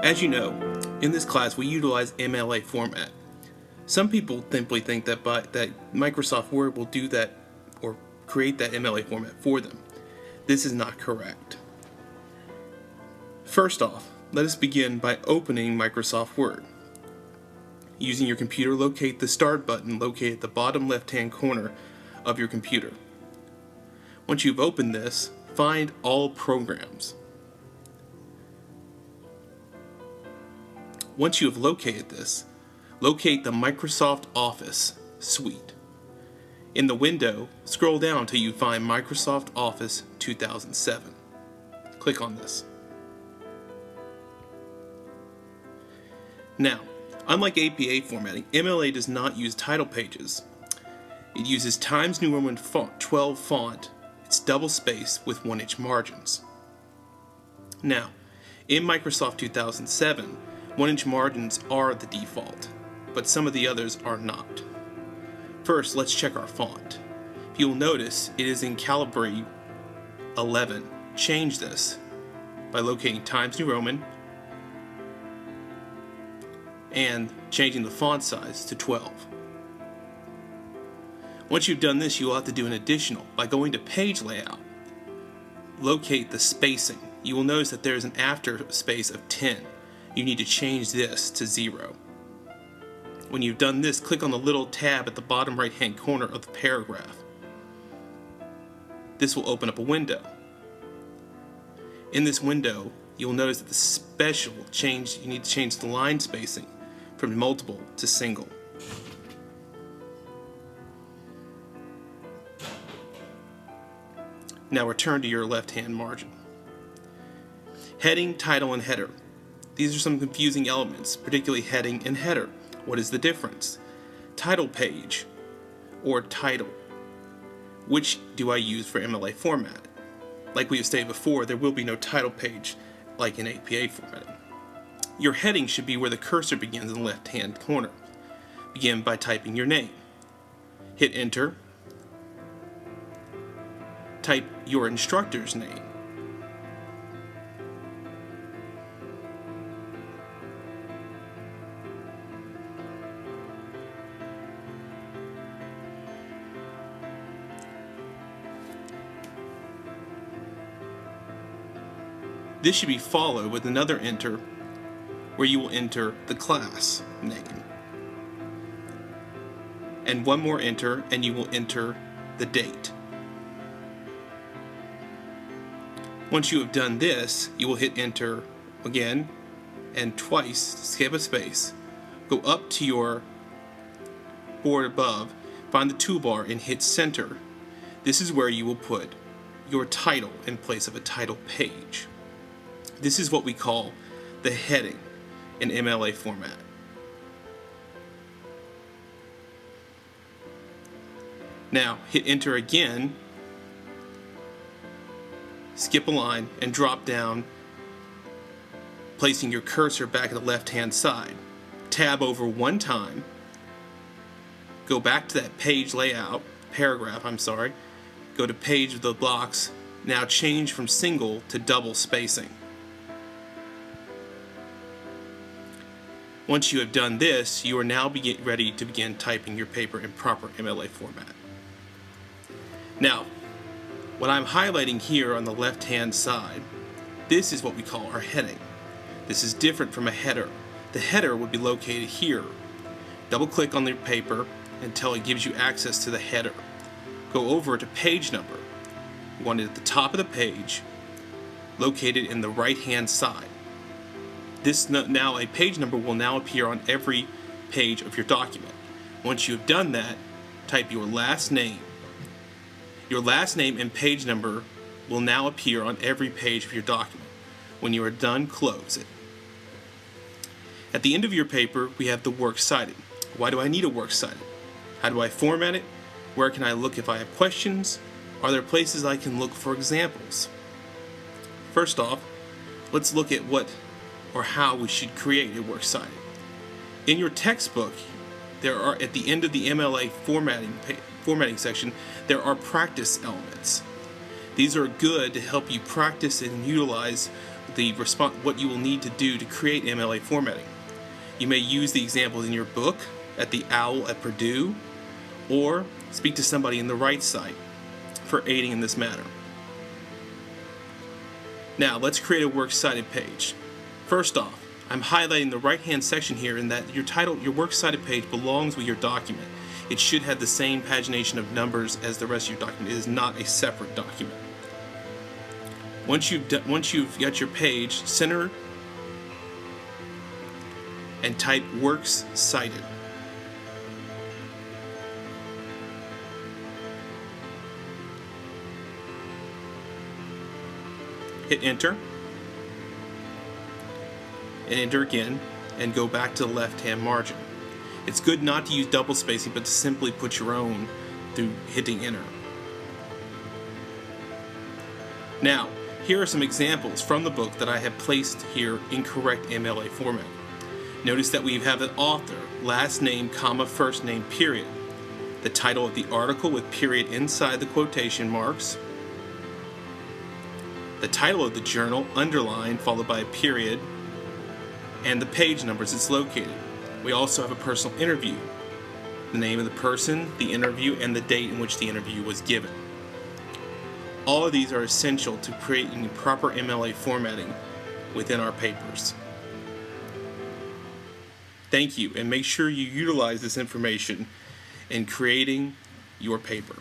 As you know, in this class we utilize MLA format. Some people simply think that Microsoft Word will do that or create that MLA format for them. This is not correct. First off, let us begin by opening Microsoft Word. Using your computer, locate the Start button located at the bottom left-hand corner of your computer. Once you've opened this, find All Programs. Once you have located this, locate the Microsoft Office suite. In the window, scroll down till you find Microsoft Office 2007. Click on this. Now, unlike APA formatting, MLA does not use title pages. It uses Times New Roman 12 font. It's double-spaced with 1-inch margins. Now, in Microsoft 2007, 1-inch margins are the default, but some of the others are not. First, let's check our font. You'll notice it is in Calibri 11. Change this by locating Times New Roman and changing the font size to 12. Once you've done this, you'll have to do an additional by going to Page Layout. Locate the spacing. You will notice that there is an after space of 10. You need to change this to 0. When you've done this, click on the little tab at the bottom right-hand corner of the paragraph. This will open up a window. In this window, you'll notice that the special change, you need to change the line spacing from multiple to single. Now return to your left-hand margin. Heading, title, and header. These are some confusing elements, particularly heading and header. What is the difference? Title page or title. Which do I use for MLA format? Like we have stated before, there will be no title page like in APA formatting. Your heading should be where the cursor begins in the left-hand corner. Begin by typing your name. Hit enter. Type your instructor's name. This should be followed with another enter where you will enter the class name. And one more enter and you will enter the date. Once you have done this, you will hit enter again and twice, skip a space, go up to your board above, find the toolbar and hit center. This is where you will put your title in place of a title page. This is what we call the heading in MLA format. Now hit enter again, skip a line and drop down, placing your cursor back at the left-hand side. Tab over one time, go back to that page layout, paragraph, go to page of the blocks, now change from single to double spacing. Once you have done this, you are now ready to begin typing your paper in proper MLA format. Now, what I'm highlighting here on the left-hand side, this is what we call our heading. This is different from a header. The header would be located here. Double-click on the paper until it gives you access to the header. Go over to page number. You want it at the top of the page, located in the right-hand side. Now a page number will now appear on every page of your document. Once you have done that, type your last name. Your last name and page number will now appear on every page of your document. When you are done, close it. At the end of your paper, we have the works cited. Why do I need a works cited? How do I format it? Where can I look if I have questions? Are there places I can look for examples? First off, let's look at what or how we should create a works cited. In your textbook, there are, at the end of the MLA formatting section, there are practice elements. These are good to help you practice and utilize what you will need to do to create MLA formatting. You may use the examples in your book, at the OWL at Purdue, or speak to somebody in the right site for aiding in this matter. Now let's create a works cited page. First off, I'm highlighting the right-hand section here in that your works cited page belongs with your document. It should have the same pagination of numbers as the rest of your document. It is not a separate document. Once you've got your page, center and type works cited. Hit enter, and enter again, and go back to the left-hand margin. It's good not to use double spacing, but to simply put your own through hitting enter. Now, here are some examples from the book that I have placed here in correct MLA format. Notice that we have an author, last name, comma, first name, period. The title of the article with period inside the quotation marks. The title of the journal, underlined, followed by a period, and the page numbers it's located. We also have a personal interview, the name of the person, the interview, and the date in which the interview was given. All of these are essential to creating proper MLA formatting within our papers. Thank you, and make sure you utilize this information in creating your paper.